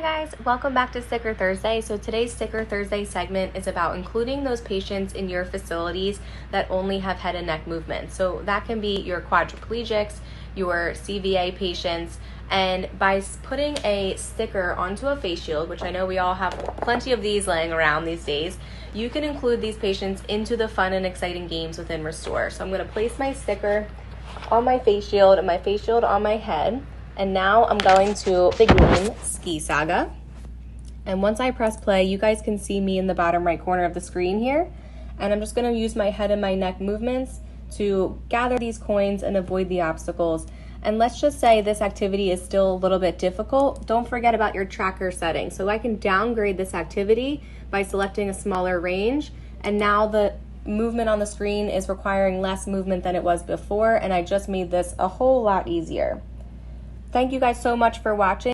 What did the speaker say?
guys, welcome back to Sticker Thursday. So today's Sticker Thursday segment is about including those patients in your facilities that only have head and neck movement. So that can be your quadriplegics, your CVA patients, and by putting a sticker onto a face shield, which I know we all have plenty of these laying around these days, you can include these patients into the fun and exciting games within Restore. So I'm going to place my sticker on my face shield and my face shield on my head. And now I'm going to begin Ski Saga. And once I press play, you guys can see me in the bottom right corner of the screen here. And I'm just going to use my head and my neck movements to gather these coins and avoid the obstacles. And let's just say this activity is still a little bit difficult. Don't forget about your tracker settings. So I can downgrade this activity by selecting a smaller range. And now the movement on the screen is requiring less movement than it was before. And I just made this a whole lot easier. Thank you guys so much for watching.